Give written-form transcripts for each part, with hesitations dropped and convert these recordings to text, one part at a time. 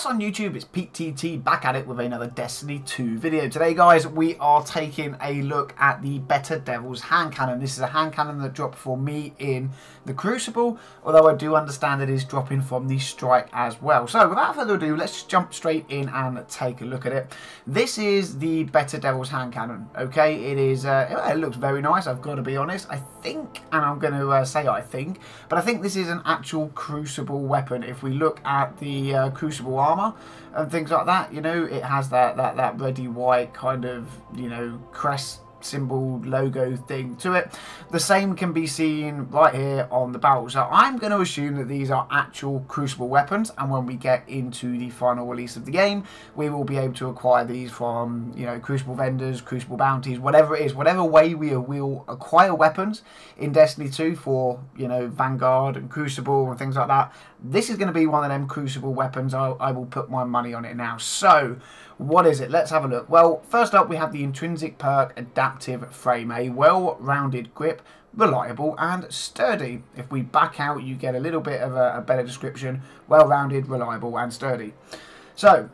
What's on YouTube? It's Pete TT back at it with another Destiny 2 video. Today, guys, we are taking a look at the Better Devils hand cannon. This is a hand cannon that dropped for me in the Crucible, although I do understand it is dropping from the Strike as well. So, without further ado, let's just jump straight in and take a look at it. This is the Better Devils hand cannon, okay? It is, it looks very nice, I've got to be honest. I think, and I'm going to say I think, but I think this is an actual Crucible weapon. If we look at the Crucible armor and things like that, you know, it has that reddy white kind of, you know, crest symbol logo thing to it. The same can be seen right here on the barrel. So I'm going to assume that these are actual Crucible weapons, and when we get into the final release of the game, we will be able to acquire these from, you know, Crucible vendors, Crucible bounties, whatever it is, whatever way we will acquire weapons in Destiny 2 for, you know, Vanguard and Crucible and things like that. This is going to be one of them Crucible weapons. I will put my money on it now. So, what is it? Let's have a look. Well, first up we have the intrinsic perk Adaptive Frame, a well-rounded grip, reliable and sturdy. If we back out, you get a little bit of a better description. Well-rounded, reliable and sturdy. So,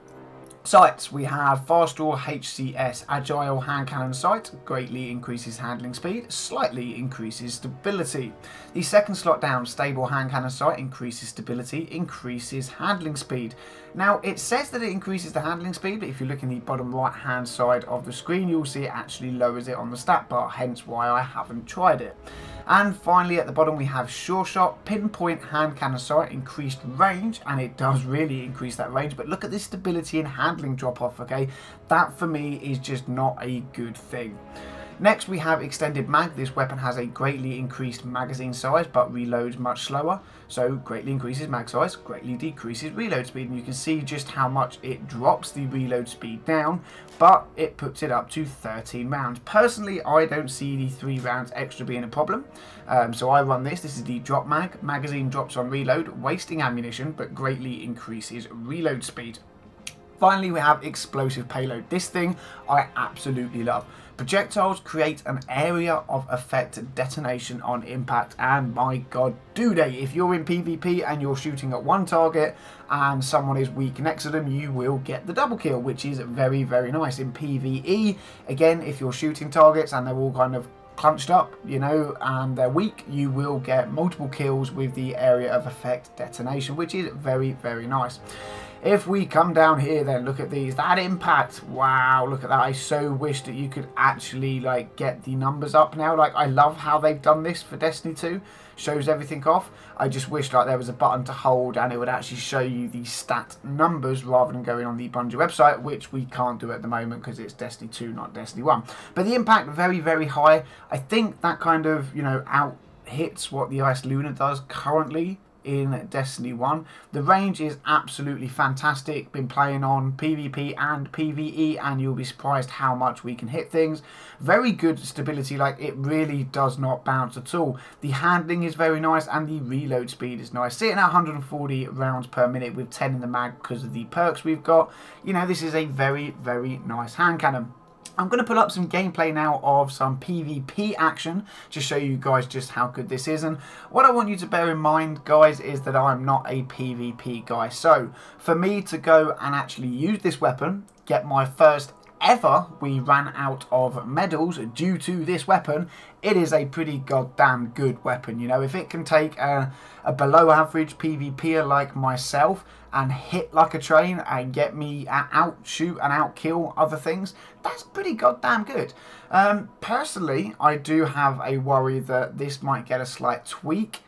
sights, we have Fast Draw HCS, agile hand cannon sight, greatly increases handling speed, slightly increases stability. The second slot down, stable hand cannon sight, increases stability, increases handling speed. Now it says that it increases the handling speed, but if you look in the bottom right hand side of the screen, you'll see it actually lowers it on the stat bar, hence why I haven't tried it. And finally at the bottom we have Sure Shot, pinpoint hand cannon sight, increased range, and it does really increase that range, but look at this stability and handling drop off, okay? That for me is just not a good thing. Next we have Extended Mag. This weapon has a greatly increased magazine size but reloads much slower. So greatly increases mag size, greatly decreases reload speed, and you can see just how much it drops the reload speed down, but it puts it up to 13 rounds. Personally, I don't see the 3 rounds extra being a problem. So I run this. This is the drop mag. Magazine drops on reload, wasting ammunition, but greatly increases reload speed. Finally, we have Explosive Payload. This thing I absolutely love. Projectiles create an area of effect detonation on impact, and my god do they. If you're in PvP and you're shooting at one target and someone is weak next to them, you will get the double kill, which is very, very nice. In PvE, again, if you're shooting targets and they're all kind of clunched up, you know, and they're weak, you will get multiple kills with the area of effect detonation, which is very, very nice. If we come down here then, look at these, that impact, wow, look at that. I so wish that you could actually like get the numbers up now. Like, I love how they've done this for Destiny 2, shows everything off. I just wish like there was a button to hold and it would actually show you the stat numbers rather than going on the Bungie website, which we can't do at the moment because it's Destiny 2, not Destiny 1. But the impact, very, very high. I think that kind of, you know, out hits what the Ice Luna does currently in Destiny 1. The range is absolutely fantastic. Been playing on PvP and PvE and you'll be surprised how much we can hit things. Very good stability, like it really does not bounce at all. The handling is very nice and the reload speed is nice. Sitting at 140 rounds per minute with 10 in the mag because of the perks we've got. You know, this is a very, very nice hand cannon. I'm going to put up some gameplay now of some PvP action to show you guys just how good this is. And what I want you to bear in mind, guys, is that I'm not a PvP guy. So for me to go and actually use this weapon, get my first ever, we ran out of medals due to this weapon, it is a pretty goddamn good weapon. You know, if it can take a below average PvPer like myself and hit like a train and get me outshoot and outkill other things, that's pretty goddamn good. Personally, I do have a worry that this might get a slight tweak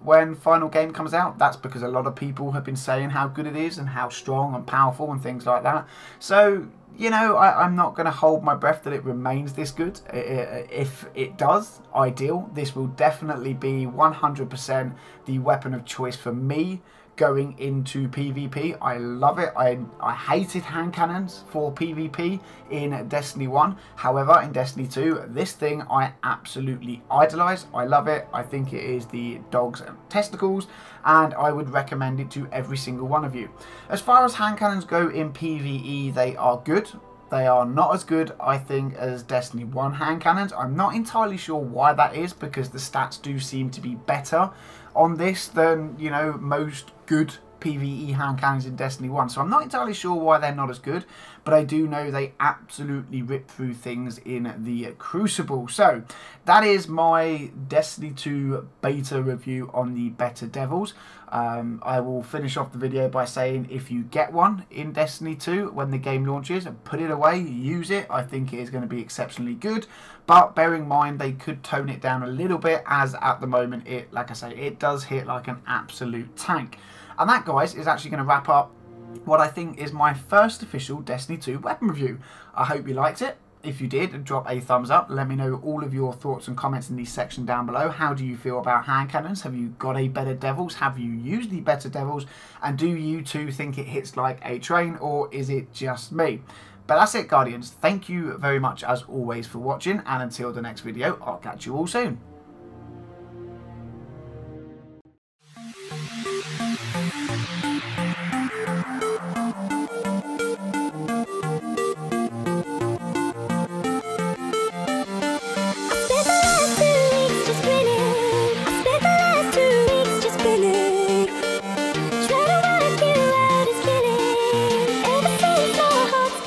when final game comes out. That's because a lot of people have been saying how good it is and how strong and powerful and things like that. So, you know, I'm not going to hold my breath that it remains this good. If it does, ideal. This will definitely be 100% the weapon of choice for me going into PvP. I love it. I hated hand cannons for PvP in Destiny 1. However, in Destiny 2, this thing I absolutely idolize. I love it. I think it is the dog's testicles, and I would recommend it to every single one of you. As far as hand cannons go in PvE, they are good. They are not as good, I think, as Destiny 1 hand cannons. I'm not entirely sure why that is, because the stats do seem to be better on this than, you know, most good PvE hand cannons in Destiny 1. So I'm not entirely sure why they're not as good, but I do know they absolutely rip through things in the Crucible. So that is my Destiny 2 beta review on the Better Devils. I will finish off the video by saying if you get one in Destiny 2 when the game launches, put it away, use it. I think it is going to be exceptionally good, but bear in mind they could tone it down a little bit, as at the moment it, like I say, it does hit like an absolute tank. And that, guys, is actually going to wrap up what I think is my first official Destiny 2 weapon review. I hope you liked it. If you did, drop a thumbs up. Let me know all of your thoughts and comments in the section down below. How do you feel about hand cannons? Have you got a Better Devils? Have you used the Better Devils? And do you too think it hits like a train, or is it just me? But that's it, Guardians. Thank you very much as always for watching, and until the next video, I'll catch you all soon.